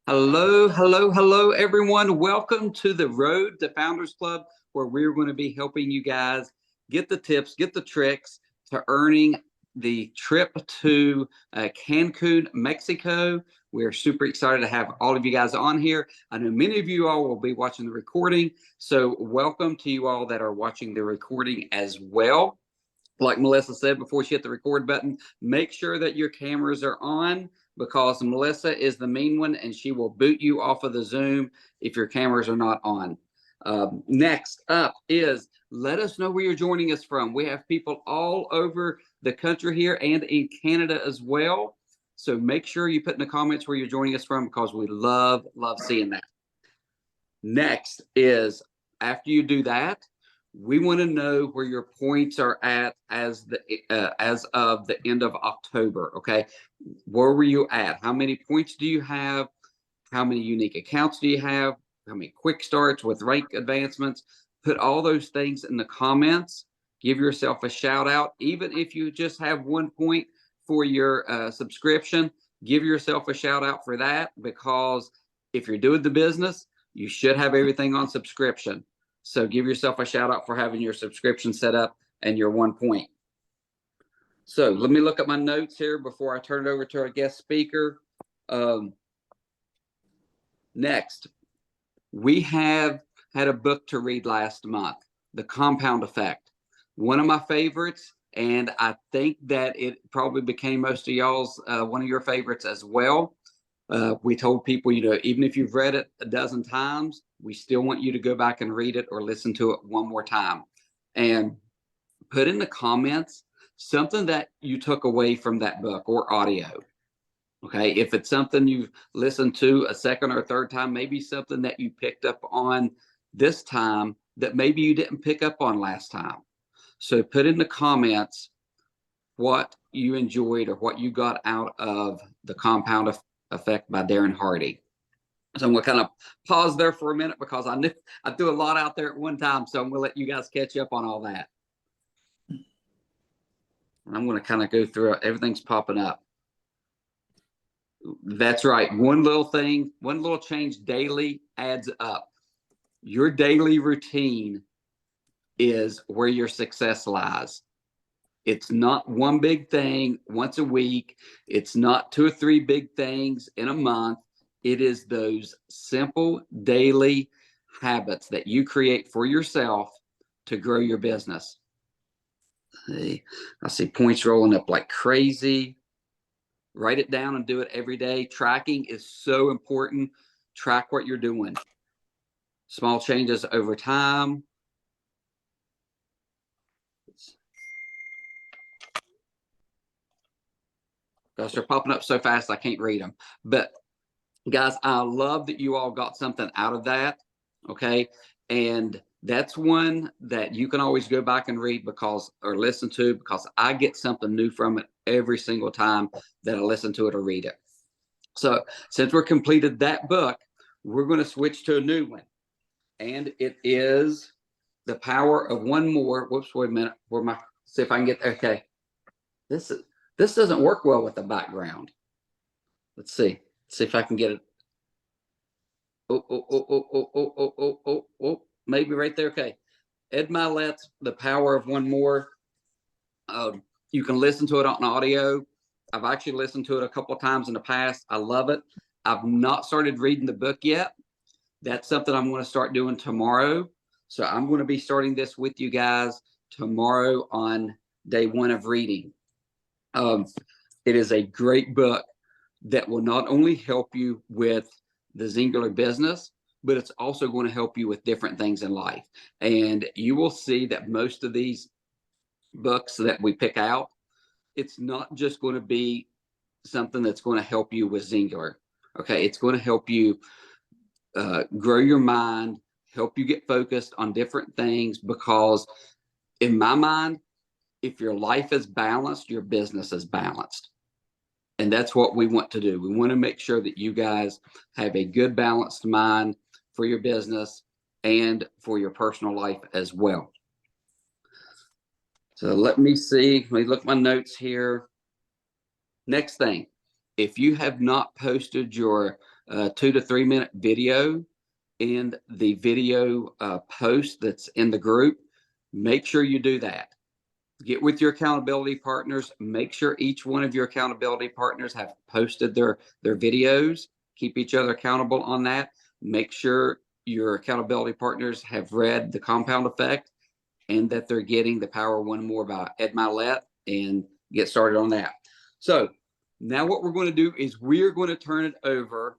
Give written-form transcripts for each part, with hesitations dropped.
Hello, hello, hello, everyone. Welcome to the Road to Founders Club, where we're going to be helping you guys get the tips, get the tricks to earning the trip to Cancun, Mexico. We're super excited to have all of you guys on here. I know many of you all will be watching the recording, so welcome to you all that are watching the recording as well. Like Melissa said before she hit the record button, make sure that your cameras are on, because Melissa is the mean one and she will boot you off of the Zoom if your cameras are not on. Next up is, let us know where you're joining us from. We have people all over the country here and in Canada as well. So make sure you put in the comments where you're joining us from, because we love seeing that. Next is, after you do that, we want to know where your points are at as of the end of October. Okay, where were you at? How many points do you have? How many unique accounts do you have? How many quick starts with rank advancements? Put all those things in the comments. Give yourself a shout out. Even if you just have 1 point for your subscription, give yourself a shout out for that, because if you're doing the business, you should have everything on subscription. So give yourself a shout out for having your subscription set up and your 1 point. So let me look at my notes here before I turn it over to our guest speaker. Next, we have had a book to read last month, The Compound Effect. One of my favorites, and I think that it probably became most of y'all's one of your favorites as well. We told people, even if you've read it a dozen times, we still want you to go back and read it or listen to it one more time. And put in the comments something that you took away from that book or audio. Okay, if it's something you've listened to a second or third time, maybe something that you picked up on this time that maybe you didn't pick up on last time. So put in the comments what you enjoyed or what you got out of The Compound Effect by Darren Hardy. So I'm going to kind of pause there for a minute, because I knew I threw a lot out there at one time. So I'm going to let you guys catch up on all that. I'm going to kind of go through it. Everything's popping up. That's right. One little thing, one little change daily adds up. Your daily routine is where your success lies. It's not one big thing once a week. It's not 2 or 3 big things in a month. It is those simple daily habits that you create for yourself to grow your business. I see points rolling up like crazy. Write it down and do it every day. Tracking is so important. Track what you're doing. Small changes over time. Gosh, they're popping up so fast I can't read them. But guys, I love that you all got something out of that. Okay. And that's one that you can always go back and read or listen to, because I get something new from it every single time that I listen to it or read it. So since we're completed that book, we're going to switch to a new one. And it is The Power of One More. Whoops, wait a minute. See if I can get there. Okay. This doesn't work well with the background. Let's see. See if I can get it. Oh, maybe right there. Okay. Ed Milet's The Power of One More. You can listen to it on audio. I've actually listened to it a couple of times in the past. I love it. I've not started reading the book yet. That's something I'm going to start doing tomorrow. So I'm going to be starting this with you guys tomorrow on day 1 of reading. It is a great book that will not only help you with the singular business, but it's also going to help you with different things in life. And you will see that most of these books that we pick out, it's not just going to be something that's going to help you with singular. Okay, it's going to help you grow your mind, help you get focused on different things, because in my mind, if your life is balanced, your business is balanced. And that's what we want to do. We want to make sure that you guys have a good balanced mind for your business and for your personal life as well. So let me see. Let me look at my notes here. Next thing, if you have not posted your 2 to 3 minute video in the video post that's in the group, make sure you do that. Get with your accountability partners. Make sure each one of your accountability partners have posted their videos. Keep each other accountable on that. Make sure your accountability partners have read The Compound Effect and that they're getting The Power of One More by Ed Mylett, and get started on that. So now what we're going to do is we're going to turn it over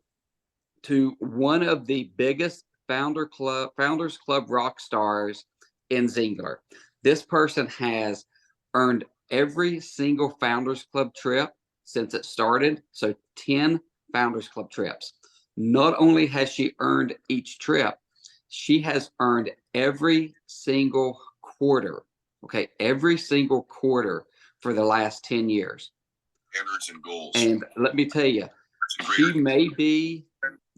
to one of the biggest Founders Club rock stars in Zingler. This person has earned every single Founders Club trip since it started. So 10 Founders Club trips. Not only has she earned each trip, she has earned every single quarter. Okay, every single quarter for the last 10 years. Standards and goals. And let me tell you, she may be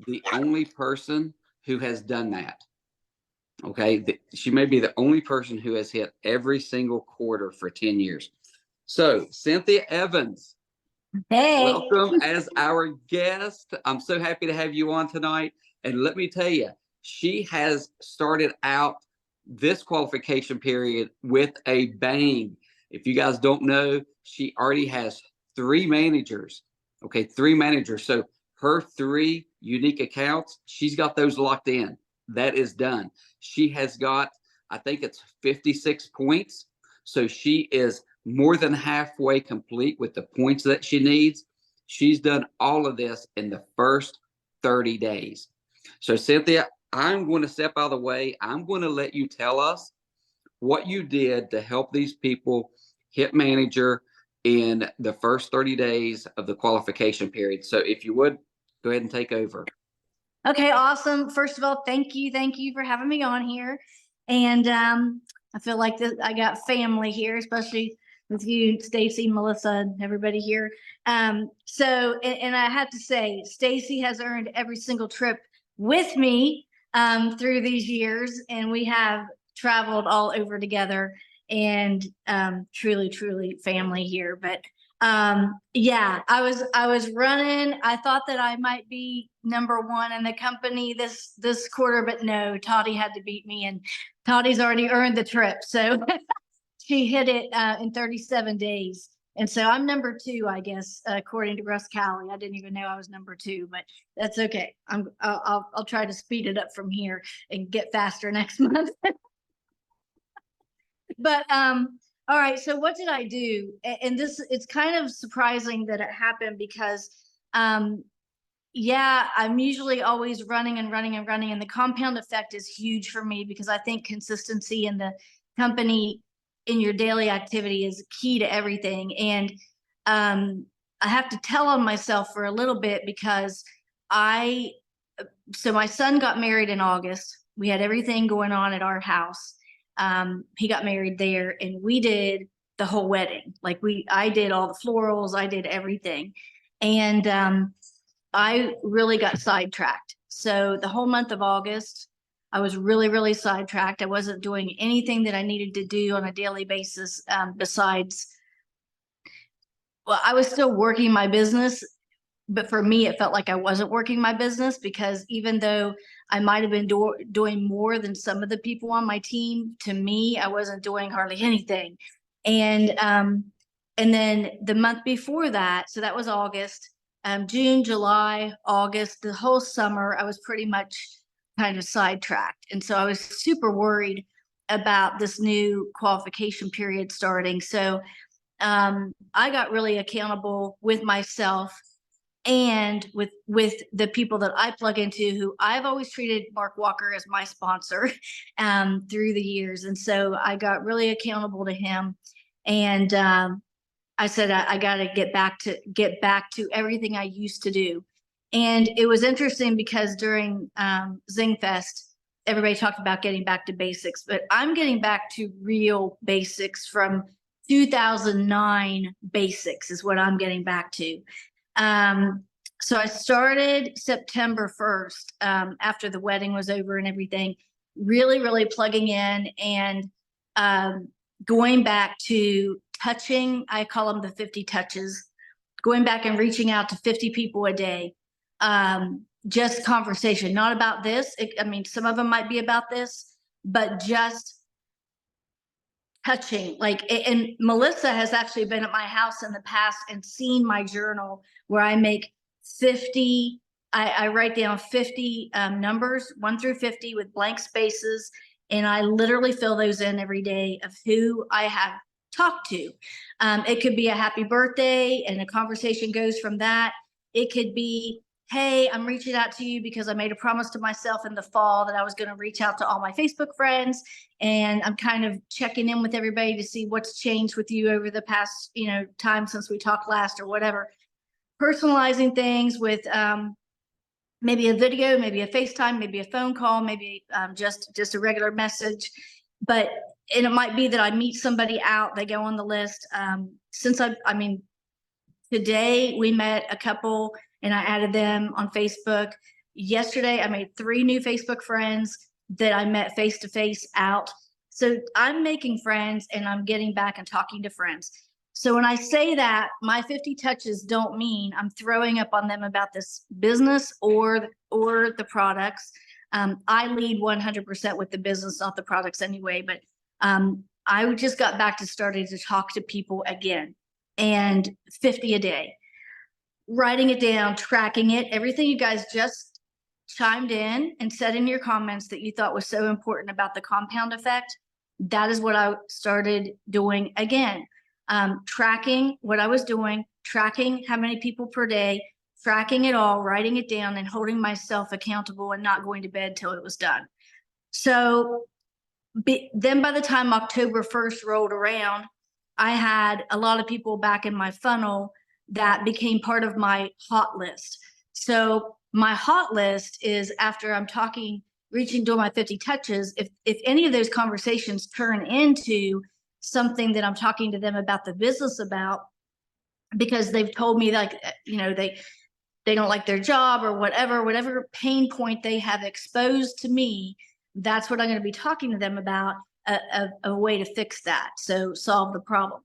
the only person who has done that. Okay, she may be the only person who has hit every single quarter for 10 years. So, Cynthia Evans, hey, welcome as our guest. I'm so happy to have you on tonight. And let me tell you, she has started out this qualification period with a bang. If you guys don't know, she already has 3 managers. Okay, 3 managers. So her 3 unique accounts, she's got those locked in. That is done. She has got, I think it's 56 points. So she is more than halfway complete with the points that she needs. She's done all of this in the first 30 days. So Cynthia, I'm going to step out of the way. I'm going to let you tell us what you did to help these people hit manager in the first 30 days of the qualification period. So if you would, go ahead and take over. okay, awesome. First of all, thank you for having me on here. And I feel like I got family here, especially with you, Stacy, Melissa, and everybody here. So I have to say, Stacy has earned every single trip with me through these years, and we have traveled all over together, and truly family here. But yeah, I was running. I thought that I might be number 1 in the company this quarter, but no, Toddy had to beat me, and Toddy's already earned the trip. So she hit it in 37 days. And so I'm number 2, I guess, according to Russ Cowley. I didn't even know I was number 2, but that's okay. I'll try to speed it up from here and get faster next month. But all right, so what did I do? And it's kind of surprising that it happened because yeah, I'm usually always running, and the compound effect is huge for me because I think consistency in the company in your daily activity is key to everything. And I have to tell on myself for a little bit because so my son got married in August. We had everything going on at our house. He got married there, and we did the whole wedding. Like I did all the florals, I did everything. And I really got sidetracked. So the whole month of August, I was really sidetracked. I wasn't doing anything that I needed to do on a daily basis besides, well, I was still working my business, but for me, it felt like I wasn't working my business because even though I might have been doing more than some of the people on my team, to me, I wasn't doing hardly anything. And then the month before that, so that was August, June, July, August, the whole summer, I was pretty much kind of sidetracked. And so I was super worried about this new qualification period starting. So I got really accountable with myself and with the people that I plug into, who I've always treated Mark Walker as my sponsor through the years. And so I got really accountable to him. And I said, I got to get back to everything I used to do. And it was interesting because during ZingFest, everybody talked about getting back to basics, but I'm getting back to real basics from 2009 basics is what I'm getting back to. So I started September 1st, after the wedding was over and everything, really plugging in and going back to touching. I call them the 50 touches. going back and reaching out to 50 people a day. Just conversation, not about this. I mean, some of them might be about this, but just touching. And Melissa has actually been at my house in the past and seen my journal where I make 50, I write down 50 numbers, 1 through 50 with blank spaces. And I literally fill those in every day of who I have talked to. It could be a happy birthday and a conversation goes from that. It could be, hey, I'm reaching out to you because I made a promise to myself in the fall that I was going to reach out to all my Facebook friends. And I'm kind of checking in with everybody to see what's changed with you over the past, time since we talked last or whatever. Personalizing things with maybe a video, maybe a FaceTime, maybe a phone call, maybe just a regular message. And it might be that I meet somebody out, they go on the list. Today we met a couple and I added them on Facebook. Yesterday, I made 3 new Facebook friends that I met face-to-face out. So I'm making friends and I'm getting back and talking to friends. So when I say that, my 50 touches don't mean I'm throwing up on them about this business or the products. I lead 100% with the business, not the products anyway, but I just got back to starting to talk to people again, and 50 a day. Writing it down, tracking it, everything you guys just chimed in and said in your comments that you thought was so important about the compound effect. That is what I started doing again. Tracking what I was doing, tracking how many people per day, tracking it all, writing it down and holding myself accountable and not going to bed till it was done. So then by the time October 1st rolled around, I had a lot of people back in my funnel that became part of my hot list. So my hot list is after I'm reaching to my 50 touches, if any of those conversations turn into something that I'm talking to them about the business about, because they've told me they don't like their job or whatever pain point they have exposed to me, that's what I'm going to be talking to them about, a way to fix that. So solve the problem.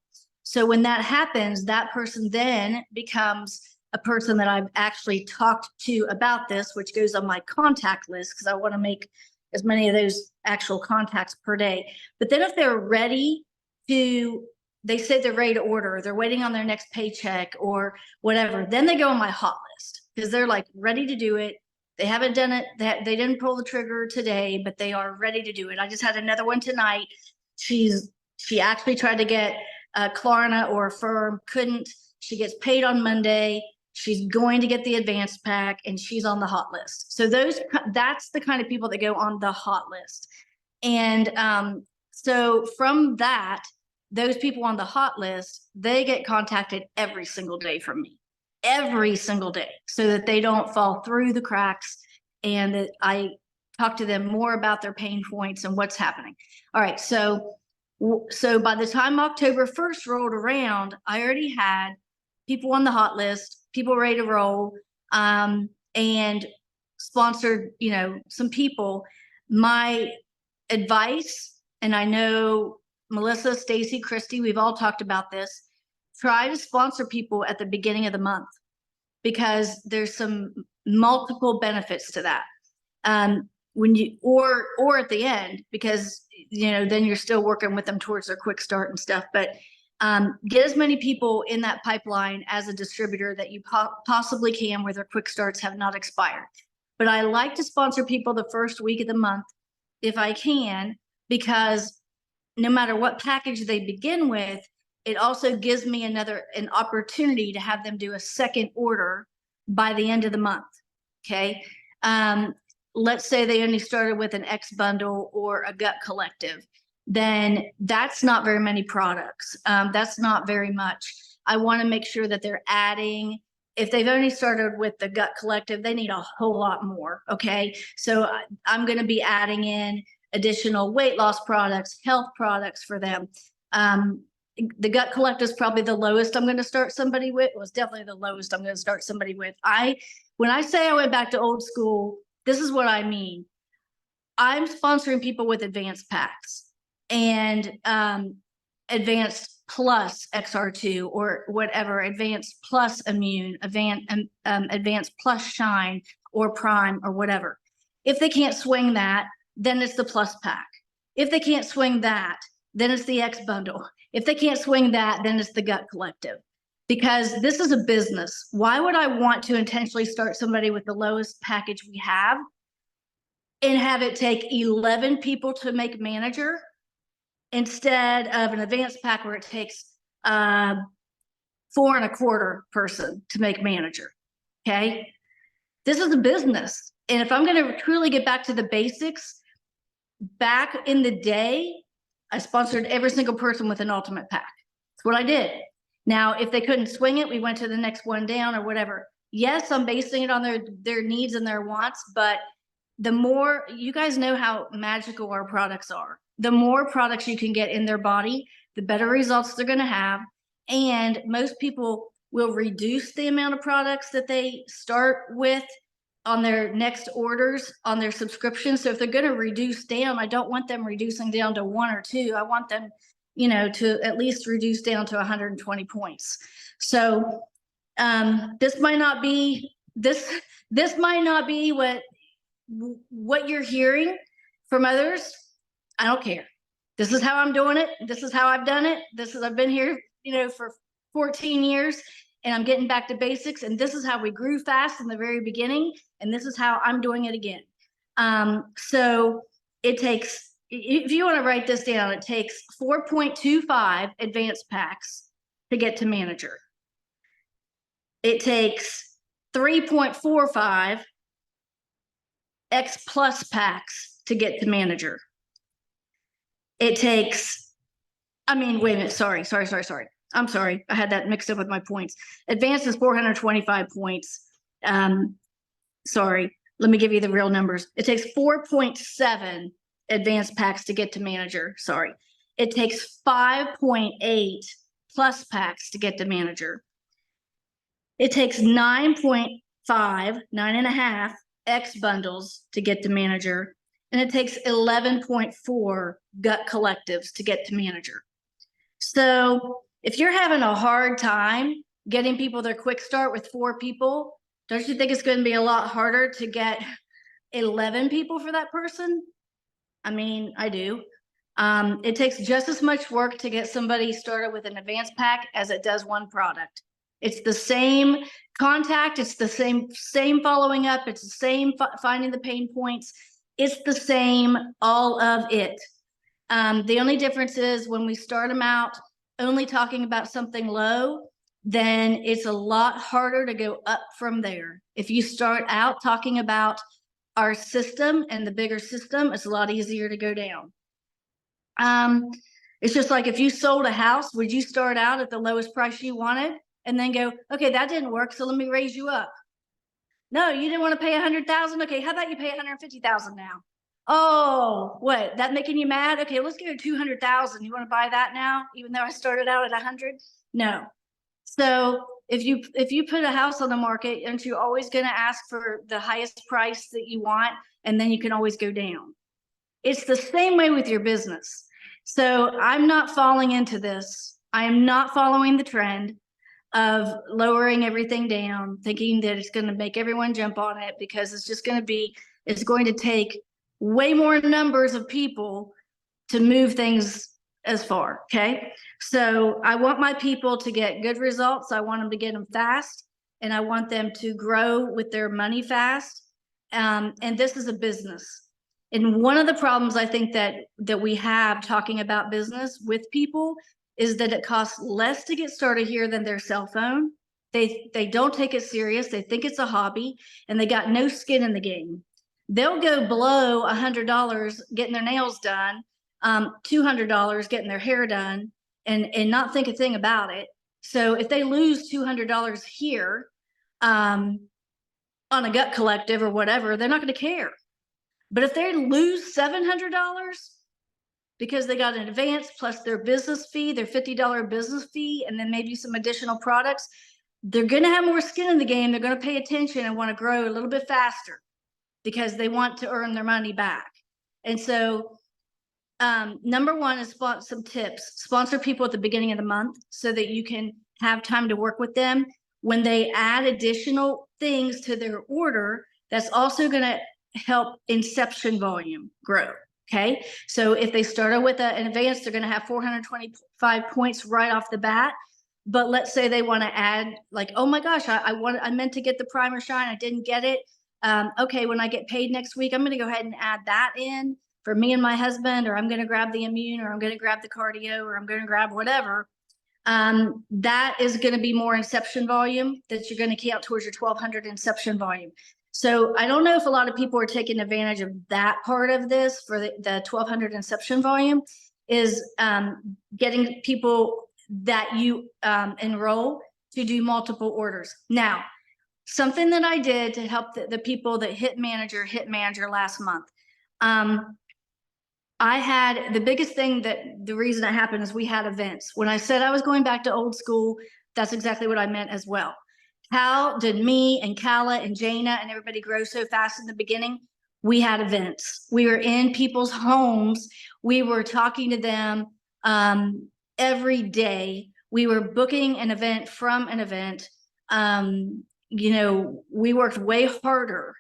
So when that happens, that person then becomes a person that I've actually talked to about this, which goes on my contact list because I want to make as many of those actual contacts per day. But then if they're ready they say they're ready to order, or they're waiting on their next paycheck or whatever, then they go on my hot list because they're like ready to do it. They haven't done it. They didn't pull the trigger today, but they are ready to do it. I just had another one tonight. She actually tried to get Klarna or Affirm, couldn't. She gets paid on Monday. She's going to get the advanced pack and she's on the hot list. So that's the kind of people that go on the hot list. And so from that, those people on the hot list, they get contacted every single day from me, every single day, so that they don't fall through the cracks and that I talk to them more about their pain points and what's happening. All right. So by the time October 1st rolled around, I already had people on the hot list, people ready to roll, and sponsored, some people. My advice, and I know Melissa, Stacy, Christy, we've all talked about this, try to sponsor people at the beginning of the month because there's some multiple benefits to that. When you, or at the end, because, then you're still working with them towards their quick start and stuff, but get as many people in that pipeline as a distributor that you possibly can where their quick starts have not expired. But I like to sponsor people the first week of the month if I can, because no matter what package they begin with, it also gives me an opportunity to have them do a second order by the end of the month. Okay. Let's say they only started with an X bundle or a gut collective, then that's not very many products. That's not very much. I want to make sure that they're adding. If they've only started with the gut collective, they need a whole lot more. Okay. So I'm going to be adding in additional weight loss products, health products for them. The gut collective is probably the lowest I'm going to start somebody with. It was definitely the lowest I'm going to start somebody with. When I say I went back to old school, this is what I mean. I'm sponsoring people with advanced packs and advanced plus XR2 or whatever, advanced plus immune, advanced plus shine or prime or whatever. If they can't swing that, then it's the plus pack. If they can't swing that, then it's the X bundle. If they can't swing that, then it's the gut collective. Because this is a business. Why would I want to intentionally start somebody with the lowest package we have and have it take 11 people to make manager instead of an advanced pack where it takes 4 1/4 person to make manager? Okay. This is a business. And if I'm going to truly get back to the basics, back in the day, I sponsored every single person with an ultimate pack. That's what I did. Now, if they couldn't swing it, we went to the next one down or whatever. Yes, I'm basing it on their needs and their wants, but the more, you guys know how magical our products are. The more products you can get in their body, the better results they're going to have. And most people will reduce the amount of products that they start with on their next orders on their subscription. So if they're going to reduce down, I don't want them reducing down to 1 or 2. I want them, you know, to at least reduce down to 120 points. So this might not be what you're hearing from others. I don't care. This is how I'm doing it. This is how I've done it. I've been here, you know, for 14 years. And I'm getting back to basics. And this is how we grew fast in the very beginning. And this is how I'm doing it again. So it takes, if you want to write this down, it takes 4.25 advanced packs to get to manager. It takes 3.45 X plus packs to get to manager. It takes, wait a minute, sorry. I'm sorry. I had that mixed up with my points. Advanced is 425 points. Sorry, let me give you the real numbers. It takes 4.7 advanced packs to get to manager. Sorry. It takes 5.8 plus packs to get to manager. It takes 9.5, 9.5 X bundles to get to manager. And it takes 11.4 gut collectives to get to manager. So if you're having a hard time getting people their quick start with 4 people, don't you think it's going to be a lot harder to get 11 people for that person? I mean, I do. It takes just as much work to get somebody started with an advanced pack as it does one product. It's the same contact. It's the same following up. It's the same finding the pain points. It's the same, all of it. The only difference is when we start them out only talking about something low, then it's a lot harder to go up from there. If you start out talking about our system and the bigger system, it's a lot easier to go down. It's just like if you sold a house, would you start out at the lowest price you wanted and then go, okay, that didn't work, so let me raise you up? No, you didn't want to pay 100,000. Okay, how about you pay 150,000 now? Oh, what? That making you mad? Okay, let's give you 200,000. You want to buy that now, even though I started out at 100? No. So if you put a house on the market, aren't you always going to ask for the highest price that you want, and then you can always go down? It's the same way with your business. So I'm not falling into this. I am not following the trend of lowering everything down, thinking that it's going to make everyone jump on it, because it's going to take way more numbers of people to move things as far. Okay. So I want my people to get good results. I want them to get them fast, and I want them to grow with their money fast. And this is a business. And one of the problems I think that we have talking about business with people is that it costs less to get started here than their cell phone. They don't take it serious. They think it's a hobby, and they got no skin in the game. They'll go below $100 getting their nails done, $200 getting their hair done, and not think a thing about it. So if they lose $200 here on a gut collective or whatever, they're not going to care. But if they lose $700 because they got an advance plus their business fee, their $50 business fee, and then maybe some additional products, they're going to have more skin in the game. They're going to pay attention and want to grow a little bit faster because they want to earn their money back. And so Number one is some tips. Sponsor people at the beginning of the month so that you can have time to work with them. When they add additional things to their order, that's also going to help inception volume grow. Okay. So if they started with an advance, they're going to have 425 points right off the bat. But let's say they want to add, like, oh my gosh, I meant to get the primer shine. I didn't get it. Okay. When I get paid next week, I'm going to go ahead and add that in for me and my husband, or I'm going to grab the immune, or I'm going to grab the cardio, or I'm going to grab whatever. That is going to be more inception volume that you're going to count towards your 1200 inception volume. So I don't know if a lot of people are taking advantage of that part of this for the 1200 inception volume is getting people that you enroll to do multiple orders. Now, something that I did to help the people that hit manager last month. I had the biggest thing that the reason that happened is we had events. When I said I was going back to old school, that's exactly what I meant as well. How did me and Kala and Jana and everybody grow so fast in the beginning? We had events. We were in people's homes. We were talking to them every day. We were booking an event from an event. You know, we worked way harder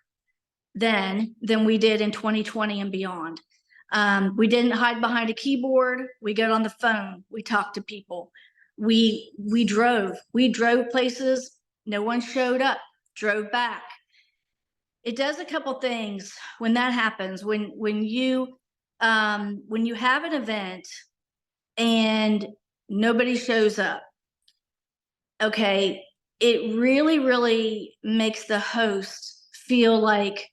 then than we did in 2020 and beyond. We didn't hide behind a keyboard. We got on the phone. We talked to people. We drove places. No one showed up, drove back. It does a couple things when that happens. When you have an event and nobody shows up, okay, it really makes the host feel like,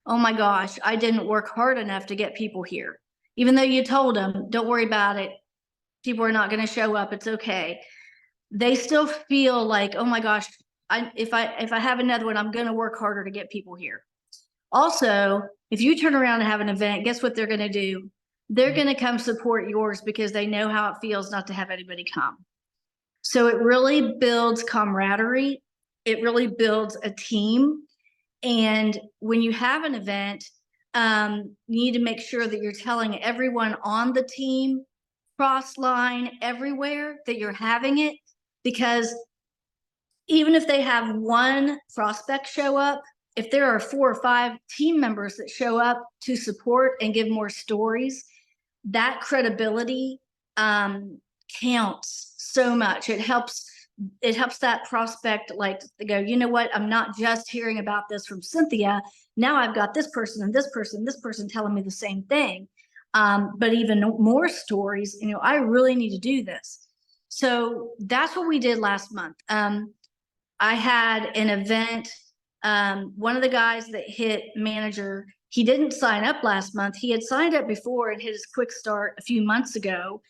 oh my gosh, I didn't work hard enough to get people here. Even though you told them, don't worry about it. People are not going to show up. It's okay. They still feel like, oh my gosh, if I have another one, I'm going to work harder to get people here. Also, if you turn around and have an event, guess what they're going to do? They're going to come support yours because they know how it feels not to have anybody come. So it really builds camaraderie. It really builds a team. And when you have an event, you need to make sure that you're telling everyone on the team, cross line, everywhere that you're having it, because even if they have one prospect show up, if there are 4 or 5 team members that show up to support and give more stories, that credibility counts so much. It helps that prospect like to go, you know what, I'm not just hearing about this from Cynthia. Now I've got this person and this person telling me the same thing. But even more stories, you know, I really need to do this. So that's what we did last month. I had an event. One of the guys that hit manager, he didn't sign up last month. He had signed up before and hit his quick start a few months ago.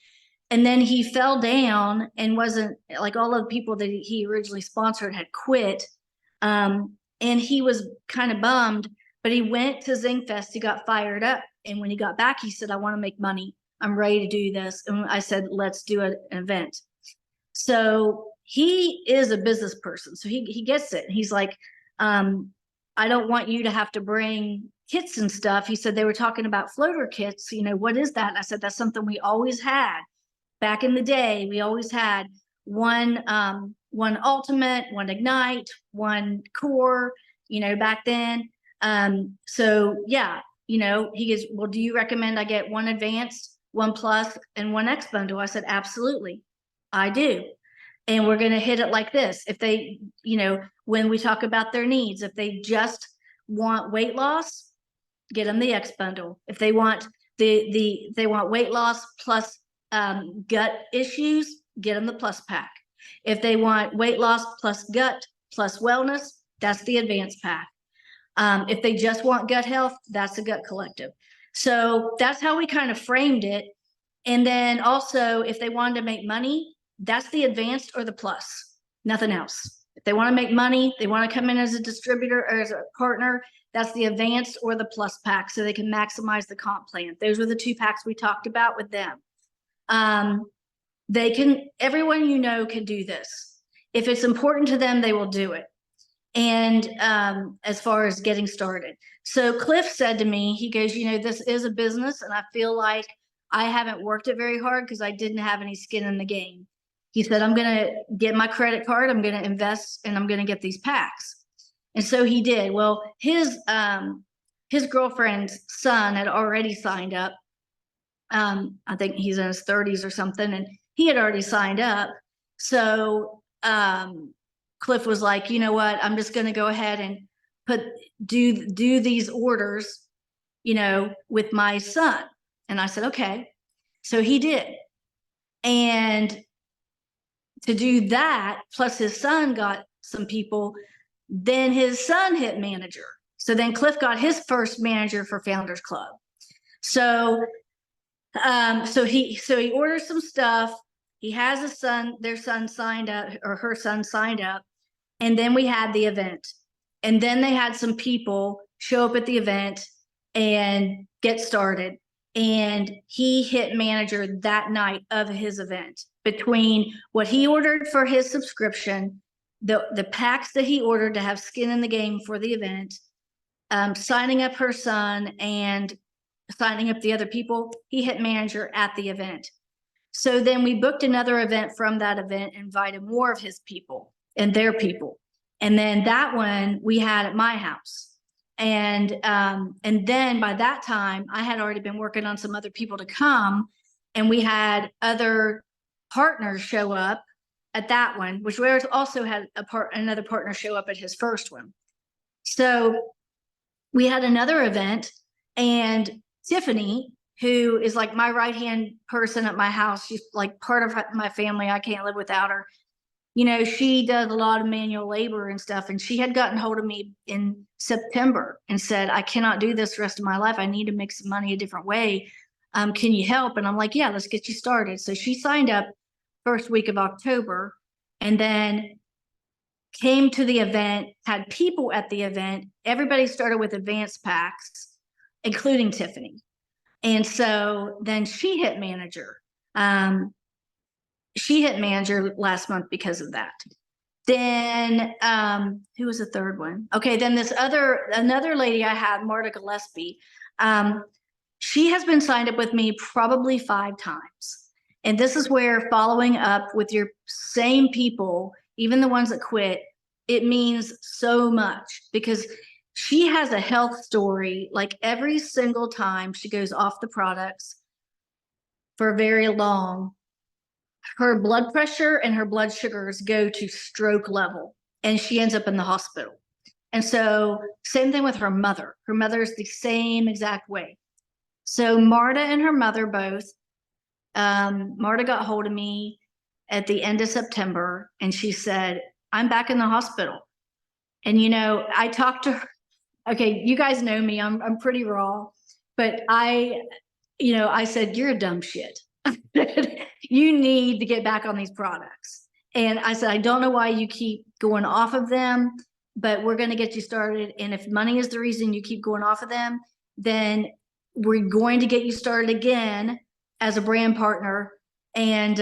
And then he fell down and wasn't, like, all of the people that he originally sponsored had quit. And he was kind of bummed, but he went to Zingfest. He got fired up. And when he got back, he said, I want to make money. I'm ready to do this. And I said, let's do an event. So he is a business person. So he gets it. He's like, I don't want you to have to bring kits and stuff. He said they were talking about floater kits. You know, what is that? And I said, that's something we always had. Back in the day, we always had one ultimate, one ignite, one core, you know, back then. So yeah, you know, he goes, well, do you recommend I get one advanced, one plus, and one X bundle? I said, absolutely, I do. And we're going to hit it like this. If they, you know, when we talk about their needs, if they just want weight loss, get them the X bundle. If they want they want weight loss plus gut issues, get them the plus pack. If they want weight loss plus gut plus wellness, that's the advanced pack. If they just want gut health, that's the gut collective. So that's how we kind of framed it. And then also, if they wanted to make money, that's the advanced or the plus, nothing else. If they want to make money, they want to come in as a distributor or as a partner, that's the advanced or the plus pack, so they can maximize the comp plan. Those were the 2 packs we talked about with them. They can, everyone you know can do this. If it's important to them, they will do it. And as far as getting started. So Cliff said to me, he goes, you know, this is a business, and I feel like I haven't worked it very hard because I didn't have any skin in the game. He said, I'm going to get my credit card, I'm going to invest, and I'm going to get these packs. And so he did. Well, his girlfriend's son had already signed up. I think he's in his 30s or something, and he had already signed up. So Cliff was like, you know what, I'm just going to go ahead and do these orders, you know, with my son. And I said, okay. So he did. And to do that, plus his son got some people, then his son hit manager. So then Cliff got his first manager for Founders Club. So so he orders some stuff. He has their son signed up, or her son signed up. And then we had the event. And then they had some people show up at the event and get started. And he hit manager that night of his event, between what he ordered for his subscription, the packs that he ordered to have skin in the game for the event, signing up her son and signing up the other people. He hit manager at the event. So then we booked another event from that event, invited more of his people and their people. And then that one we had at my house. And then by that time, I had already been working on some other people to come, and we had other partners show up at that one, which we also had another partner show up at his first one. So we had another event, and Tiffany, who is like my right-hand person at my house, she's like part of my family. I can't live without her. You know, she does a lot of manual labor and stuff. And she had gotten hold of me in September and said, I cannot do this the rest of my life. I need to make some money a different way. Can you help? And I'm like, yeah, let's get you started. So she signed up first week of October, and then came to the event, had people at the event. Everybody started with advanced packs, including Tiffany. And so then she hit manager. She hit manager last month because of that. Then who was the third one? Okay, then another lady I had, Marta Gillespie. She has been signed up with me probably 5 times. And this is where following up with your same people, even the ones that quit, it means so much, because she has a health story. Like every single time she goes off the products for very long, her blood pressure and her blood sugars go to stroke level, and she ends up in the hospital. And so same thing with her mother. Her mother's the same exact way. So Marta and her mother both, Marta got hold of me at the end of September, and she said, I'm back in the hospital. And, you know, I talked to her. Okay, you guys know me, I'm pretty raw, but I said, you're a dumb shit. You need to get back on these products. And I said, I don't know why you keep going off of them, but we're going to get you started. And if money is the reason you keep going off of them, then we're going to get you started again as a brand partner. And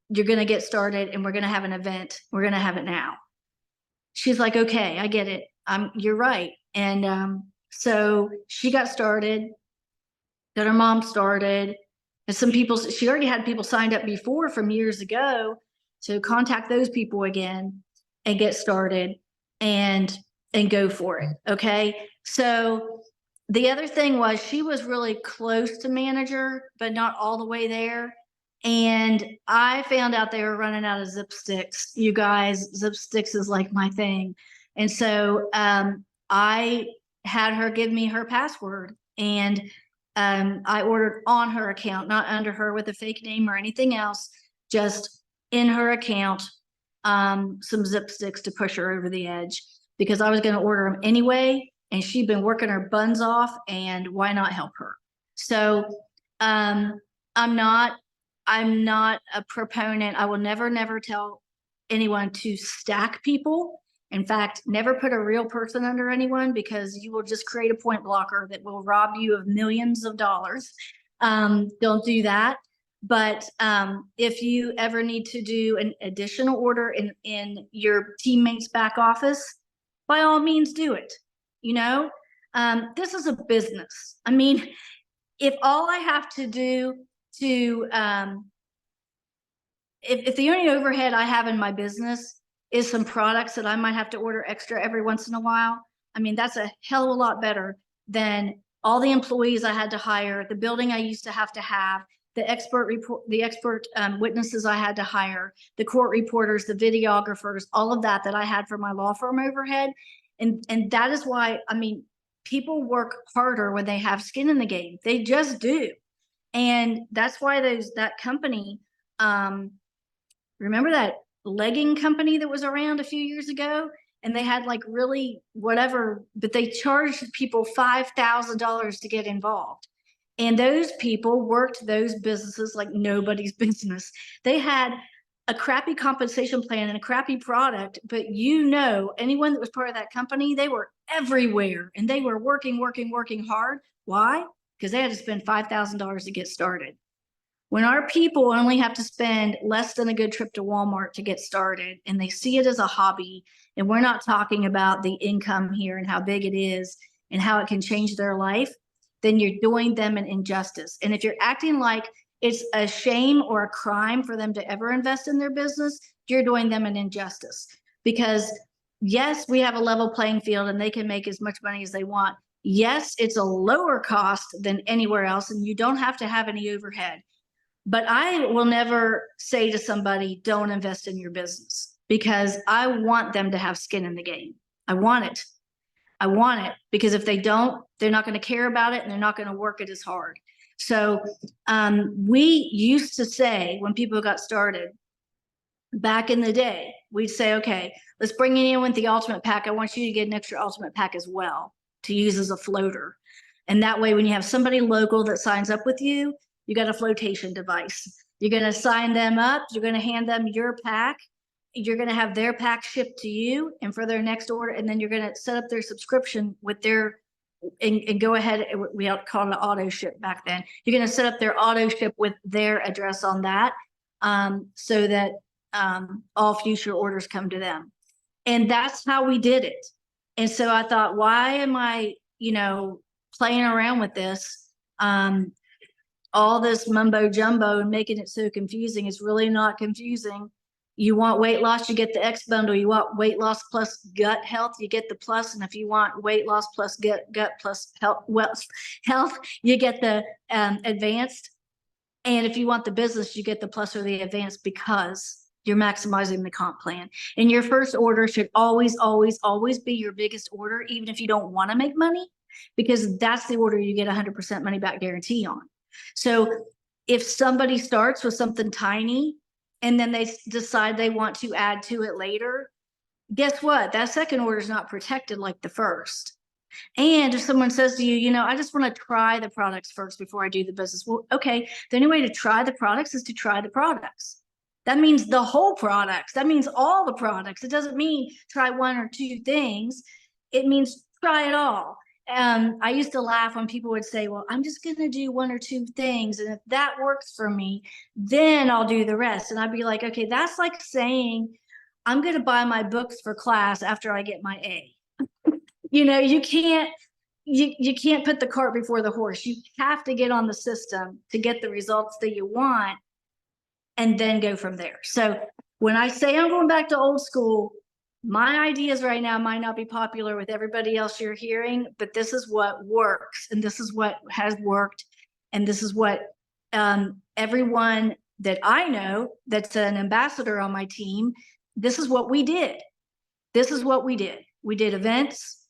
you're going to get started, and we're going to have an event. We're going to have it now. She's like, okay, I get it. You're right. And so she got started, got her mom started. And some people, she already had people signed up before from years ago, to contact those people again and get started and go for it. Okay. So the other thing was, she was really close to manager, but not all the way there. And I found out they were running out of zip sticks. You guys, zip sticks is like my thing. And so I had her give me her password, and I ordered on her account, not under her with a fake name or anything else, just in her account, some zip sticks to push her over the edge, because I was going to order them anyway, and she'd been working her buns off, and why not help her? So I'm not a proponent. I will never tell anyone to stack people. In fact, never put a real person under anyone, because you will just create a point blocker that will rob you of millions of dollars. Don't do that. But if you ever need to do an additional order in your teammate's back office, by all means do it. You know, this is a business. I mean, if all I have to do to, if the only overhead I have in my business is some products that I might have to order extra every once in a while, I mean, that's a hell of a lot better than all the employees I had to hire, the building I used to have, the expert witnesses I had to hire, the court reporters, the videographers, all of that I had for my law firm overhead. And that is why, I mean, people work harder when they have skin in the game. They just do. And that's why that company, remember that legging company that was around a few years ago? And they had like really whatever, but they charged people $5,000 to get involved. And those people worked those businesses like nobody's business. They had a crappy compensation plan and a crappy product, but anyone that was part of that company, they were everywhere and they were working hard. Why? Because they had to spend $5,000 to get started. When our people only have to spend less than a good trip to Walmart to get started, and they see it as a hobby, and we're not talking about the income here and how big it is and how it can change their life, then you're doing them an injustice. And if you're acting like it's a shame or a crime for them to ever invest in their business, you're doing them an injustice. Because yes, we have a level playing field and they can make as much money as they want. Yes, it's a lower cost than anywhere else, and you don't have to have any overhead. But I will never say to somebody, don't invest in your business, because I want them to have skin in the game. I want it. I want it, because if they don't, they're not going to care about it and they're not going to work it as hard. So we used to say, when people got started back in the day, we'd say, okay, let's bring you in with the ultimate pack. I want you to get an extra ultimate pack as well to use as a floater. And that way, when you have somebody local that signs up with you, you got a flotation device. You're going to sign them up. You're going to hand them your pack. You're going to have their pack shipped to you and for their next order. And then you're going to set up their subscription with their, and go ahead. We called it auto ship back then. You're going to set up their auto ship with their address on that, so that all future orders come to them. And that's how we did it. And so I thought, why am I, playing around with this? All this mumbo jumbo and making it so confusing is really not confusing. You want weight loss, you get the X bundle. You want weight loss plus gut health, you get the plus. And if you want weight loss plus gut plus health, you get the advanced. And if you want the business, you get the plus or the advanced, because you're maximizing the comp plan. And your first order should always, always, always be your biggest order, even if you don't want to make money, because that's the order you get 100% money back guarantee on. So if somebody starts with something tiny and then they decide they want to add to it later, guess what? That second order is not protected like the first. And if someone says to you, I just want to try the products first before I do the business. Well, okay, the only way to try the products is to try the products. That means the whole products. That means all the products. It doesn't mean try one or two things. It means try it all. I used to laugh when people would say, well, I'm just going to do one or two things. And if that works for me, then I'll do the rest. And I'd be like, okay, that's like saying I'm going to buy my books for class after I get my A. You can't put the cart before the horse. You have to get on the system to get the results that you want and then go from there. So when I say I'm going back to old school, my ideas right now might not be popular with everybody else you're hearing, but this is what works, and this is what has worked, and this is what everyone that I know that's an ambassador on my team, this is what we did. This is what we did. We did events,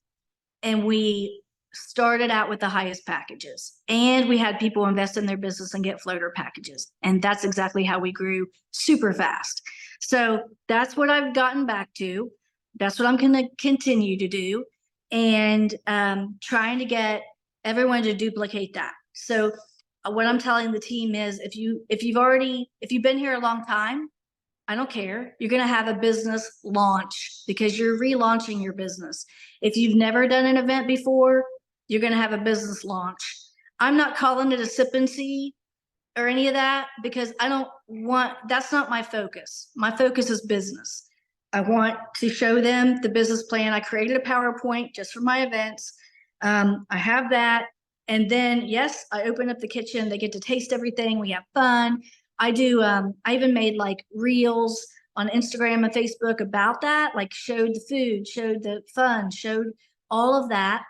and we started out with the highest packages, and we had people invest in their business and get floater packages. And that's exactly how we grew super fast. So that's what I've gotten back to. That's what I'm going to continue to do, and trying to get everyone to duplicate that. So what I'm telling the team is, if you've been here a long time, I don't care. You're going to have a business launch because you're relaunching your business. If you've never done an event before, you're going to have a business launch. I'm not calling it a sip and see or any of that, because that's not my focus. My focus is business. I want to show them the business plan. I created a PowerPoint just for my events. I have that, And then, yes, I open up the kitchen. They get to taste everything. We have fun. I do. I even made like reels on Instagram and Facebook about that, like showed the food, showed the fun, showed all of that.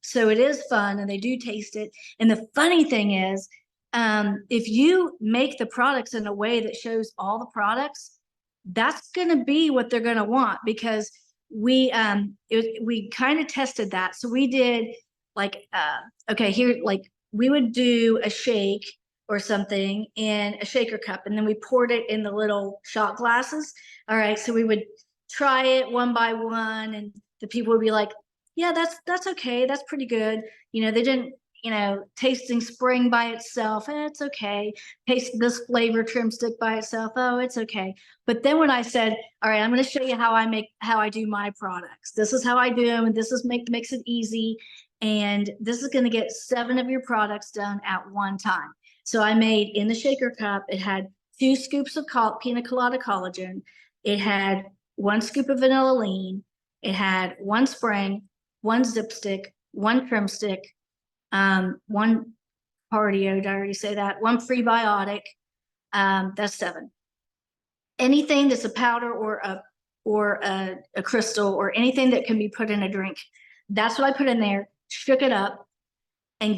So it is fun and they do taste it. And the funny thing is, if you make the products in a way that shows all the products, that's going to be what they're going to want, because we kind of tested that. So we did like, okay, here, like we would do a shake or something in a shaker cup, and then we poured it in the little shot glasses. All right. So we would try it one by one, and the people would be like, yeah, that's okay. That's pretty good. You know, they didn't, you know, tasting spring by itself. It's okay. Taste this flavor trim stick by itself. Oh, it's okay. But then when I said, all right, I'm going to show you how I do my products. This is how I do them. And this is makes it easy. And this is going to get 7 of your products done at one time. So I made in the shaker cup, it had 2 scoops of pina colada collagen. It had 1 scoop of vanilla lean. It had 1 spring, 1 zip stick, 1 trim stick, 1 cardio, did I already say that? 1 prebiotic, that's 7. Anything that's a powder or a crystal or anything that can be put in a drink, that's what I put in there, shook it up and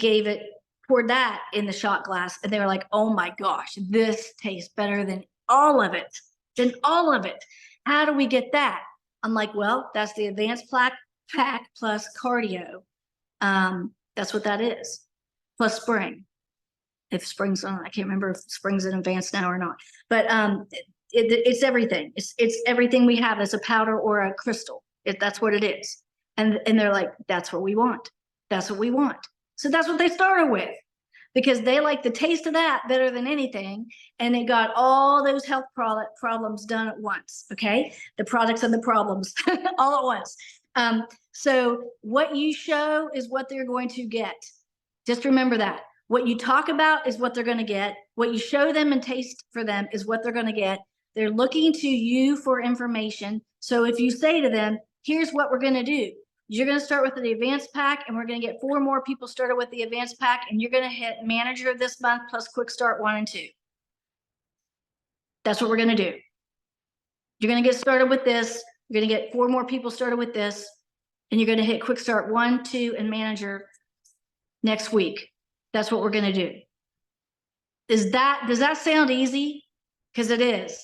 poured that in the shot glass. And they were like, oh my gosh, this tastes better than all of it, How do we get that? I'm like, well, that's the advanced pack plus cardio. That's what that is, plus spring. If spring's on, I can't remember if spring's in advanced now or not. But it's everything. It's everything we have as a powder or a crystal. That's what it is. And they're like, that's what we want. That's what we want. So that's what they started with, because they like the taste of that better than anything. And it got all those health problems done at once. Okay. The products and the problems all at once. So what you show is what they're going to get. Just remember that. What you talk about is what they're going to get. What you show them and taste for them is what they're going to get. They're looking to you for information. So if you say to them, here's what we're going to do. You're going to start with the advanced pack, and we're going to get 4 more people started with the advanced pack, and you're going to hit manager this month plus quick start 1 and 2. That's what we're going to do. You're going to get started with this. You're going to get 4 more people started with this, and you're going to hit quick start 1, 2, and manager next week. That's what we're going to do. Does that sound easy? Because it is.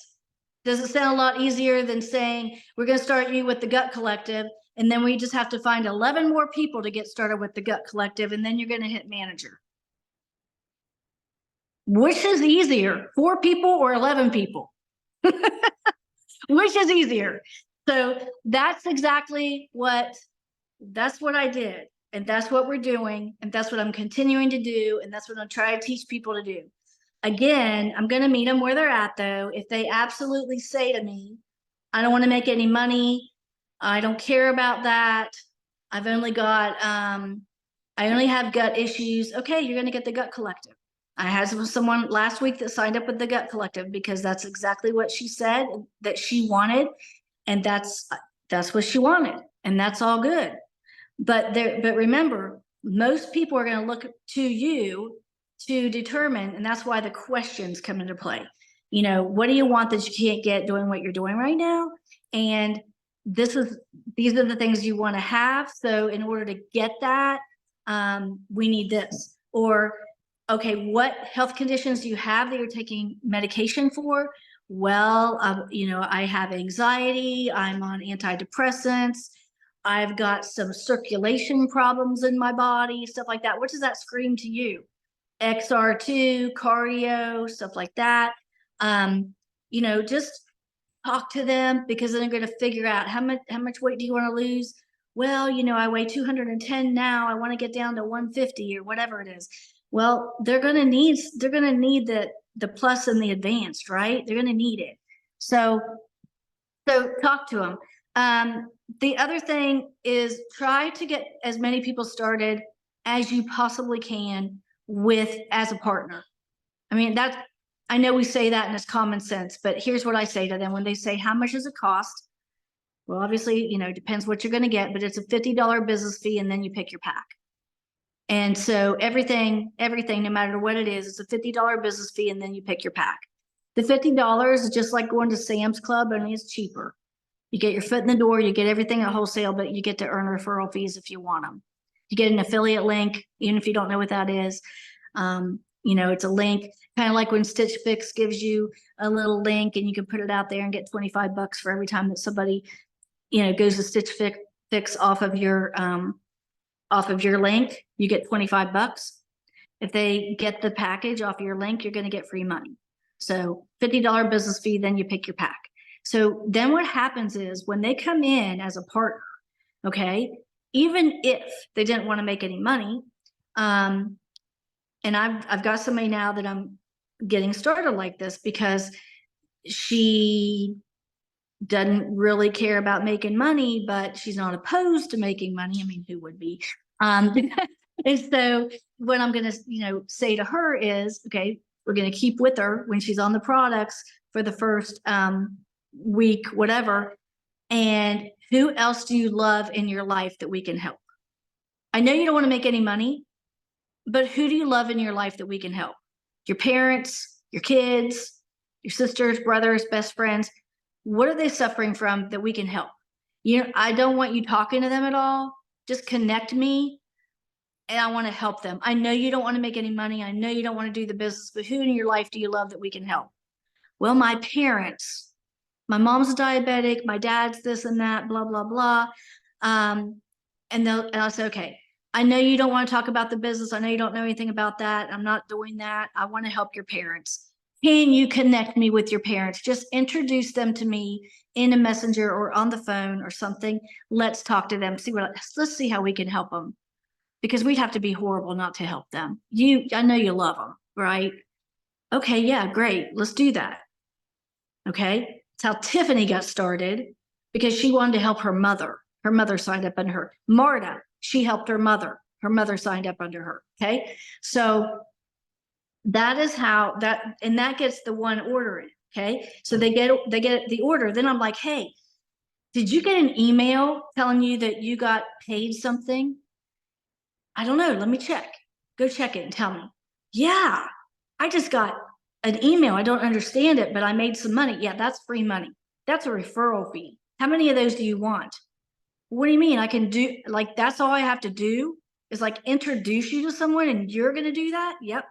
Does it sound a lot easier than saying, we're going to start you with the gut collective, and then we just have to find 11 more people to get started with the gut collective, and then you're going to hit manager? Which is easier, 4 people or 11 people? Which is easier? So that's exactly that's what I did. And that's what we're doing. And that's what I'm continuing to do. And that's what I'm trying to teach people to do. Again, I'm going to meet them where they're at, though. If they absolutely say to me, I don't want to make any money, I don't care about that, I've only got, I only have gut issues. Okay, you're going to get the gut collective. I had someone last week that signed up with the gut collective because that's exactly what she said that she wanted. And that's what she wanted. And that's all good. But remember, most people are going to look to you to determine, and that's why the questions come into play. You know, what do you want that you can't get doing what you're doing right now? And these are the things you want to have. So in order to get that, we need this. Or, okay, what health conditions do you have that you're taking medication for? Well, you know, I have anxiety, I'm on antidepressants, I've got some circulation problems in my body, stuff like that. What does that scream to you? XR2, cardio, stuff like that. You know, just talk to them, because then they're going to figure out how much weight do you want to lose? Well, you know, I weigh 210 now. I want to get down to 150 or whatever it is. Well, they're going to need the plus and the advanced, right? They're going to need it. So talk to them. The other thing is try to get as many people started as you possibly can as a partner. I mean, I know we say that and it's common sense, but here's what I say to them when they say, how much does it cost? Well, obviously, you know, it depends what you're going to get, but it's a $50 business fee, and then you pick your pack. And so everything, no matter what it is, it's a $50 business fee, and then you pick your pack. The $50 is just like going to Sam's Club, only it's cheaper. You get your foot in the door, you get everything at wholesale, but you get to earn referral fees if you want them. You get an affiliate link, even if you don't know what that is. You know, it's a link, kind of like when Stitch Fix gives you a little link and you can put it out there and get $25 for every time that somebody, you know, goes to Stitch Fix off of your link, you get $25. If they get the package off your link, you're going to get free money. So $50 business fee, then you pick your pack. So then what happens is when they come in as a partner, okay, even if they didn't want to make any money, and I've got somebody now that I'm getting started like this because she doesn't really care about making money, but she's not opposed to making money. I mean, who would be? And so what I'm going to, you know, say to her is, okay, we're going to keep with her when she's on the products for the first week, whatever. And who else do you love in your life that we can help? I know you don't want to make any money, but who do you love in your life that we can help? Your parents, your kids, your sisters, brothers, best friends. What are they suffering from that we can help? You know, I don't want you talking to them at all. Just connect me and I want to help them. I know you don't want to make any money. I know you don't want to do the business, but who in your life do you love that we can help? Well, my parents. My mom's diabetic. My dad's this and that, blah, blah, blah. And I'll say, okay, I know you don't want to talk about the business. I know you don't know anything about that. I'm not doing that. I want to help your parents. Can you connect me with your parents? Just introduce them to me in a messenger or on the phone or something. Let's talk to them. Let's see how we can help them, because we'd have to be horrible not to help them. I know you love them, right? Okay, yeah, great. Let's do that. Okay. That's how Tiffany got started, because she wanted to help her mother. Her mother signed up under her. Marta, she helped her mother. Her mother signed up under her. Okay. So that is how and that gets the one order in. Okay. So they get the order. Then I'm like, hey, did you get an email telling you that you got paid something? I don't know. Let me check. Go check it and tell me. Yeah, I just got an email. I don't understand it, but I made some money. Yeah, that's free money. That's a referral fee. How many of those do you want? What do you mean? I can do, like, that's all I have to do is like introduce you to someone and you're going to do that? Yep.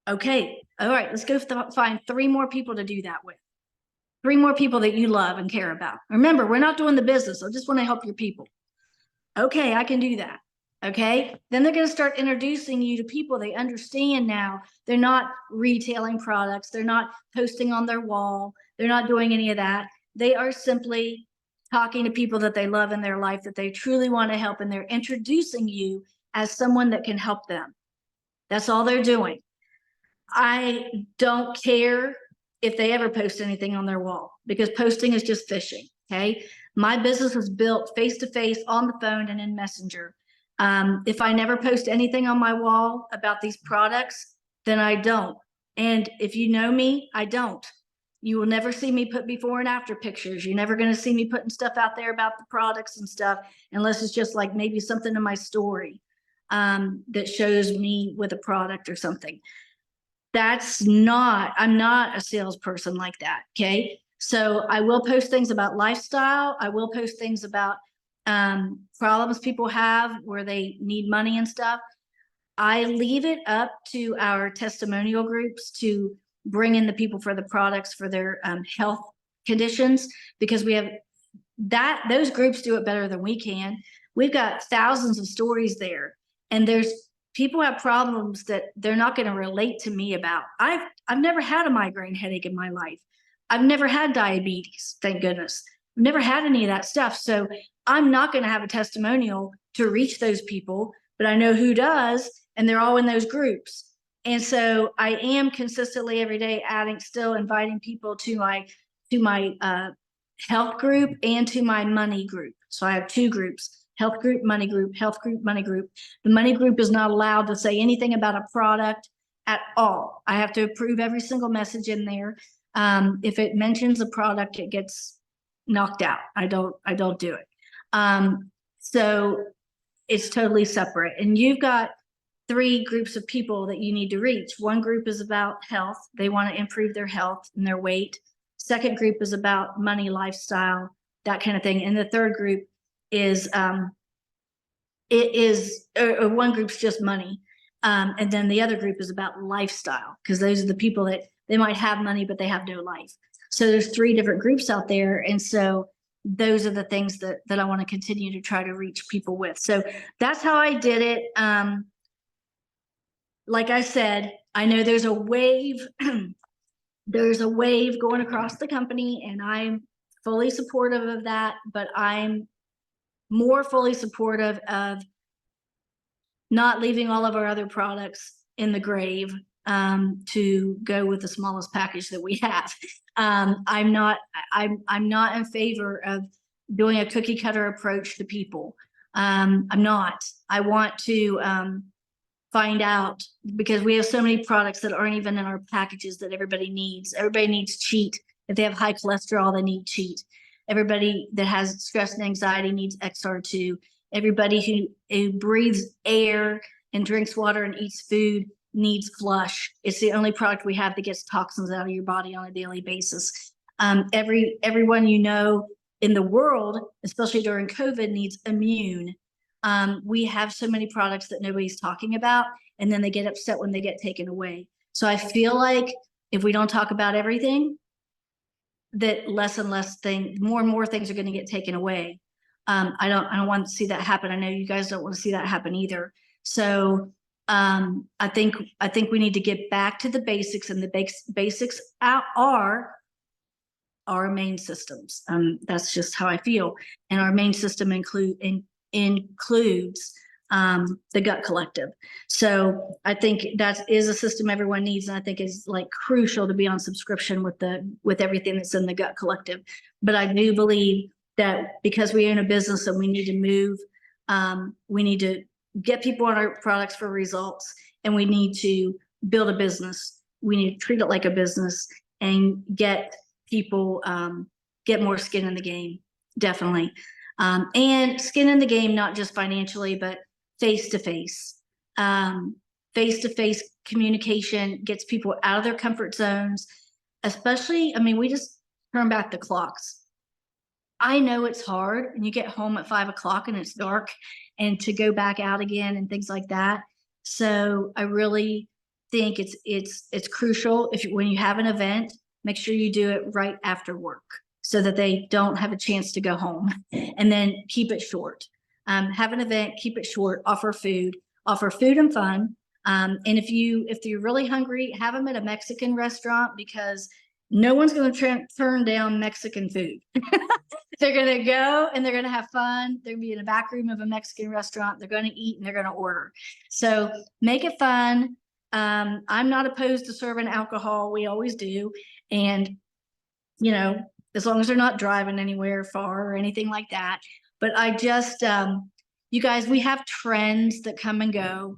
Okay. All right. Let's go find 3 more people to do that with. 3 more people that you love and care about. Remember, we're not doing the business. I just want to help your people. Okay, I can do that. Okay. Then they're going to start introducing you to people they understand now. They're not retailing products. They're not posting on their wall. They're not doing any of that. They are simply talking to people that they love in their life, that they truly want to help. And they're introducing you as someone that can help them. That's all they're doing. I don't care if they ever post anything on their wall, because posting is just fishing. Okay. My business is built face-to-face on the phone and in Messenger. If I never post anything on my wall about these products, then I don't. And if you know me, I don't. You will never see me put before and after pictures. You're never going to see me putting stuff out there about the products and stuff, unless it's just like maybe something in my story that shows me with a product or something. I'm not a salesperson like that. Okay. So I will post things about lifestyle. I will post things about problems people have where they need money and stuff. I leave it up to our testimonial groups to bring in the people for the products for their health conditions, because we have those groups do it better than we can. We've got thousands of stories there, and there's people have problems that they're not going to relate to me about. I've never had a migraine headache in my life. I've never had diabetes, thank goodness. I've never had any of that stuff. So I'm not going to have a testimonial to reach those people, but I know who does, and they're all in those groups. And so I am consistently every day still inviting people to my health group and to my money group. So I have 2 groups. Health group, money group, health group, money group. The money group is not allowed to say anything about a product at all. I have to approve every single message in there. If it mentions a product, it gets knocked out. I don't do it. So it's totally separate. And you've got 3 groups of people that you need to reach. One group is about health. They want to improve their health and their weight. Second group is about money, lifestyle, that kind of thing. And the third group is, one group's just money. And then the other group is about lifestyle, because those are the people that they might have money, but they have no life. So there's 3 different groups out there. And so those are the things that I want to continue to try to reach people with. So that's how I did it. Like I said, I know there's a wave, there's a wave going across the company, and I'm fully supportive of that, but I'm more fully supportive of not leaving all of our other products in the grave to go with the smallest package that we have. I'm not in favor of doing a cookie cutter approach to people. I'm not. I want to find out, because we have so many products that aren't even in our packages that everybody needs. Everybody needs cheat. If they have high cholesterol, they need cheat. Everybody that has stress and anxiety needs XR2. Everybody who breathes air and drinks water and eats food needs Flush. It's the only product we have that gets toxins out of your body on a daily basis. Everyone you know in the world, especially during COVID, needs Immune. We have so many products that nobody's talking about, and then they get upset when they get taken away. So I feel like if we don't talk about everything, that less and less more and more things are going to get taken away. I don't want to see that happen. I know you guys don't want to see that happen either. So I think we need to get back to the basics, and the basics are our main systems. That's just how I feel. And our main system includes the Gut Collective. So I think that is a system everyone needs, and I think is like crucial to be on subscription with everything that's in the Gut Collective. But I do believe that because we own a business and we need to move, we need to get people on our products for results, and we need to build a business. We need to treat it like a business and get people, get more skin in the game, definitely. And skin in the game, not just financially, but face-to-face. Face-to-face communication gets people out of their comfort zones, especially, I mean, we just turn back the clocks. I know it's hard, and you get home at 5 o'clock and it's dark, and to go back out again and things like that. So I really think it's crucial, when you have an event, make sure you do it right after work, so that they don't have a chance to go home, and then keep it short. Have an event, keep it short, offer food and fun. And if you're really hungry, have them at a Mexican restaurant, because no one's going to turn down Mexican food. They're going to go and they're going to have fun. They're going to be in the back room of a Mexican restaurant. They're going to eat and they're going to order. So make it fun. I'm not opposed to serving alcohol. We always do. And, as long as they're not driving anywhere far or anything like that. But I just, you guys, we have trends that come and go.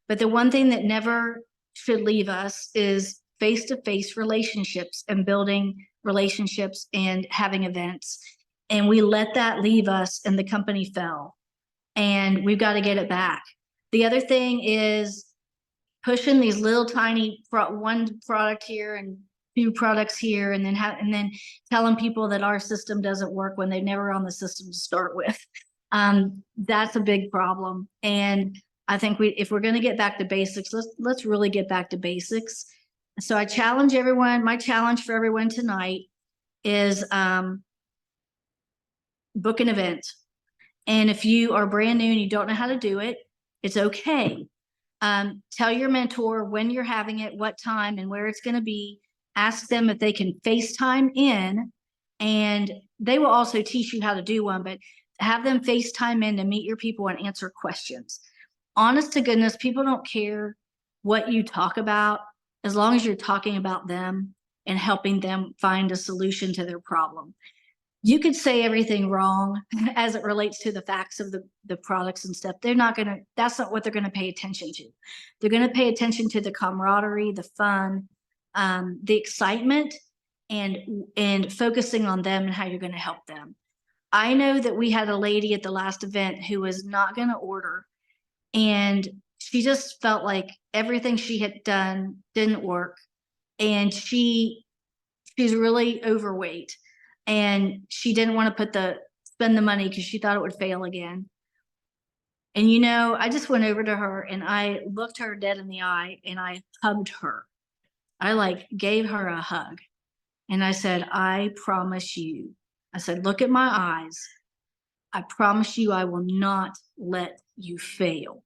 But the one thing that never should leave us is face-to-face relationships and building relationships and having events. And we let that leave us, and the company fell. And we've got to get it back. The other thing is pushing these little tiny one product here and 2 products here, and then telling people that our system doesn't work when they've never on the system to start with. That's a big problem. And I think if we're going to get back to basics, let's really get back to basics. So I challenge everyone. My challenge for everyone tonight is book an event. And if you are brand new and you don't know how to do it, it's okay. Tell your mentor when you're having it, what time, and where it's going to be. Ask them if they can FaceTime in, and they will also teach you how to do one, but have them FaceTime in to meet your people and answer questions. Honest to goodness, people don't care what you talk about, as long as you're talking about them and helping them find a solution to their problem. You could say everything wrong as it relates to the facts of the products and stuff. That's not what they're going to pay attention to. They're going to pay attention to the camaraderie, the fun, the excitement, and focusing on them and how you're going to help them. I know that we had a lady at the last event who was not going to order, and she just felt like everything she had done didn't work. And she's really overweight, and she didn't want to spend the money because she thought it would fail again. And I just went over to her and I looked her dead in the eye and I hugged her. I like gave her a hug and I said, I promise you, I said, look at my eyes. I promise you, I will not let you fail.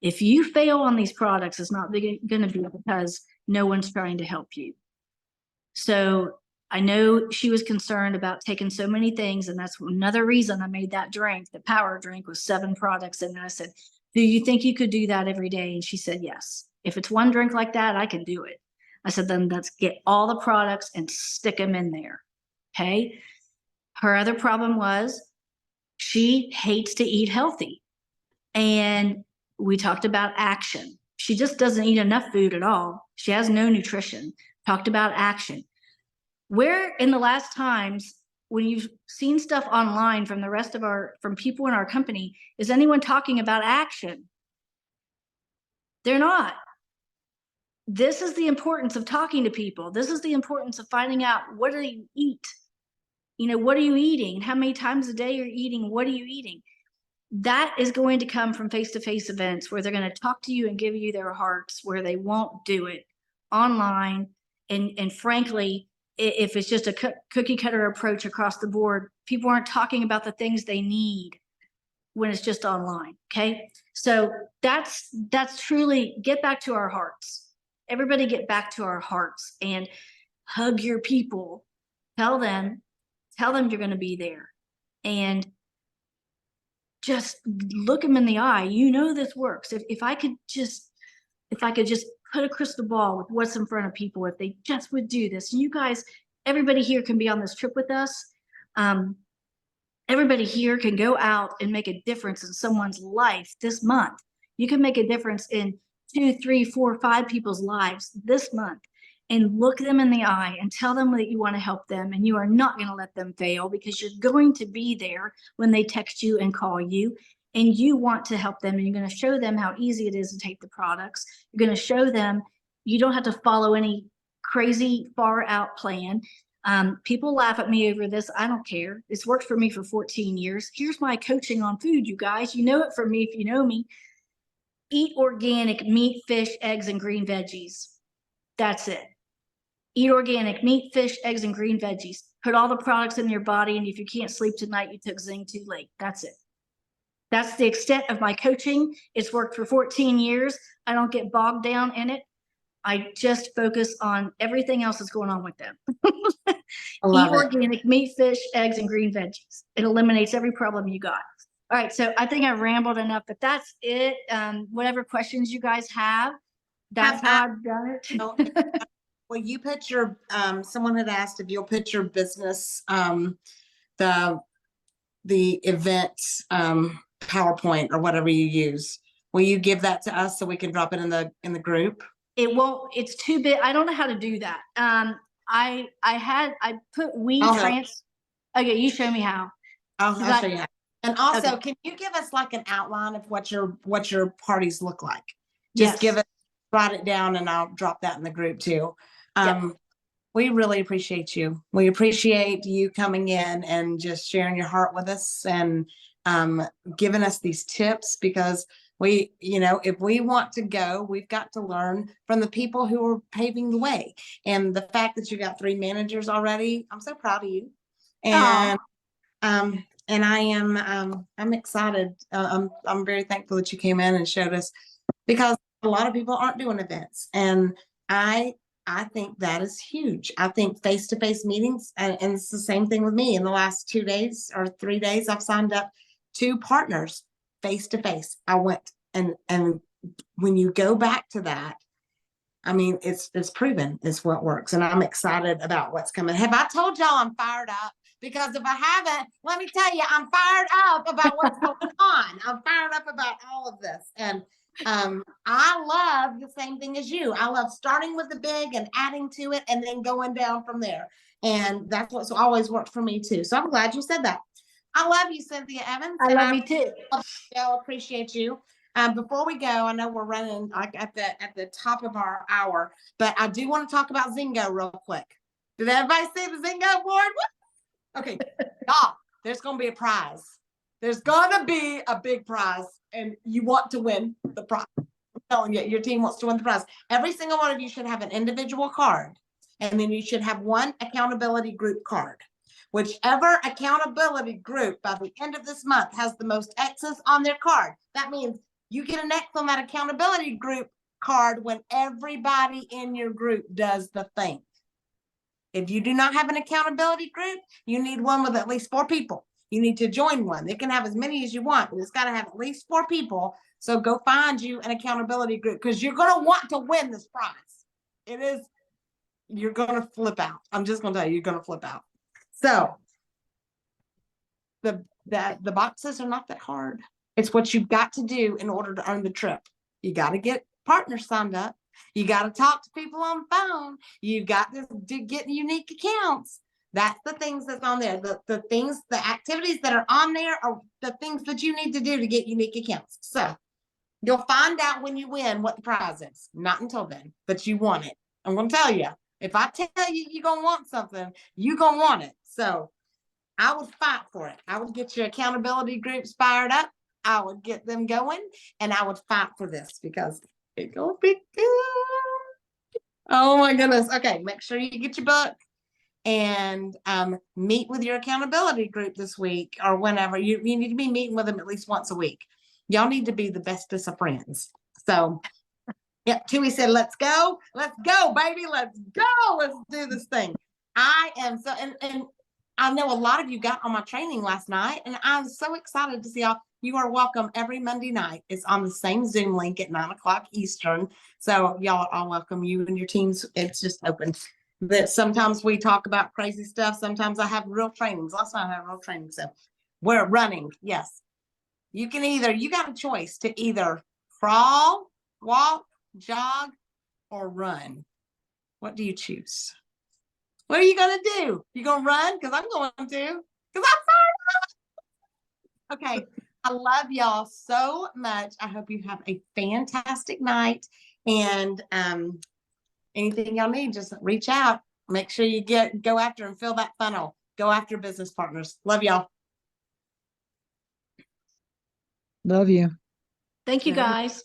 If you fail on these products, it's not going to be because no one's trying to help you. So I know she was concerned about taking so many things, and that's another reason I made that drink, the power drink with 7 products. And I said, do you think you could do that every day? And she said, yes. If it's one drink like that, I can do it. I said, then let's get all the products and stick them in there. Okay. Her other problem was she hates to eat healthy. And we talked about action. She just doesn't eat enough food at all. She has no nutrition. Talked about action. Where in the last times when you've seen stuff online from from people in our company, is anyone talking about action? They're not. This is the importance of talking to people. This is the importance of finding out, what do you eat? What are you eating? How many times a day you're eating? What are you eating? That is going to come from face-to-face events where they're going to talk to you and give you their hearts, where they won't do it online. And frankly, if it's just a cookie cutter approach across the board, people aren't talking about the things they need when it's just online. Okay. So that's truly get back to our hearts. Everybody get back to our hearts and hug your people. Tell them you're going to be there and just look them in the eye. This works. If I could just put a crystal ball with what's in front of people, if they just would do this, you guys, everybody here can be on this trip with us. Everybody here can go out and make a difference in someone's life this month. You can make a difference in 2, 3, 4, 5 people's lives this month, and look them in the eye and tell them that you want to help them, and you are not going to let them fail, because you're going to be there when they text you and call you, and you want to help them, and you're going to show them how easy it is to take the products. You're going to show them you don't have to follow any crazy far out plan. People laugh at me over this. I don't care. It's worked for me for 14 years. Here's my coaching on food, you guys. You know it from me if you know me. Eat organic meat, fish, eggs, and green veggies. That's it. Eat organic meat, fish, eggs, and green veggies. Put all the products in your body, and if you can't sleep tonight, you took Zing too late. That's it. That's the extent of my coaching. It's worked for 14 years. I don't get bogged down in it. I just focus on everything else that's going on with them. Eat organic meat, fish, eggs, and green veggies. It eliminates every problem you got. All right, so I think I rambled enough, but that's it. Whatever questions you guys have, that's how I've done it. Well, you put your, someone had asked if you'll put your business, the event, PowerPoint or whatever you use. Will you give that to us so we can drop it in the group? It won't, it's too big. I don't know how to do that. I put okay, you show me how. I'll show you how. And also, okay, can you give us like an outline of what your parties look like? Just give it, write it down, and I'll drop that in the group too. We really appreciate you. We appreciate you coming in and just sharing your heart with us and giving us these tips, because we, if we want to go, we've got to learn from the people who are paving the way. And the fact that you got 3 managers already, I'm so proud of you. And and I'm excited. I'm very thankful that you came in and showed us, because a lot of people aren't doing events, and I think that is huge. I think face-to-face meetings, and it's the same thing with me. In the last 2 days or 3 days, I've signed up 2 partners face-to-face. I went, and when you go back to that, I mean, it's proven it's what works, and I'm excited about what's coming. Have I told y'all I'm fired up? Because if I haven't, let me tell you, I'm fired up about what's going on. I'm fired up about all of this. And I love the same thing as you. I love starting with the big and adding to it and then going down from there. And that's what's always worked for me too. So I'm glad you said that. I love you, Cynthia Evans. I and love you too. I'll appreciate you. Before we go, I know we're running like at the top of our hour, but I do want to talk about Zingo real quick. Did everybody see the Zingo board? Okay, there's going to be a prize. There's going to be a big prize, and you want to win the prize. I'm telling you, your team wants to win the prize. Every single one of you should have an individual card, and then you should have one accountability group card. Whichever accountability group by the end of this month has the most X's on their card, that means you get an X on that accountability group card when everybody in your group does the thing. If you do not have an accountability group, you need one with at least 4 people. You need to join one. They can have as many as you want, but it's got to have at least 4 people. So go find you an accountability group because you're going to want to win this prize. It is, you're going to flip out. I'm just going to tell you, you're going to flip out. So the boxes are not that hard. It's what you've got to do in order to earn the trip. You got to get partners signed up. You got to talk to people on the phone. You've got to get unique accounts. That's the things that's on there. The things, the activities that are on there are the things that you need to do to get unique accounts. So you'll find out when you win what the prize is. Not until then, but you want it. I'm going to tell you. If I tell you you're going to want something, you're going to want it. So I would fight for it. I would get your accountability groups fired up. I would get them going, and I would fight for this because it's going to be good. Oh my goodness. Okay. Make sure you get your book and meet with your accountability group this week or whenever. You need to be meeting with them at least once a week. Y'all need to be the bestest of friends. So yep, Tui said, let's go, baby, let's go, let's do this thing. I am so, and I know a lot of you got on my training last night, and I'm so excited to see y'all. You are welcome every Monday night. It's on the same Zoom link at 9:00 Eastern. So y'all are all welcome. You and your teams, it's just open. That sometimes we talk about crazy stuff. Sometimes I have real trainings. Last night I had real training. So we're running. Yes. You can you got a choice to either crawl, walk, jog, or run. What do you choose? What are you going to do? You going to run? Because I'm going to. Because I'm fired up. Okay. I love y'all so much. I hope you have a fantastic night. And anything y'all need, just reach out. Make sure you go after and fill that funnel. Go after business partners. Love y'all. Love you. Thank you, guys.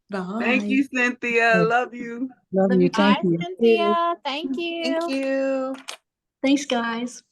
Bye. Thank you, Cynthia. Love you. Love Love you. you. Thank Bye, you. Cynthia. Thank you. Thank you. Thanks, guys.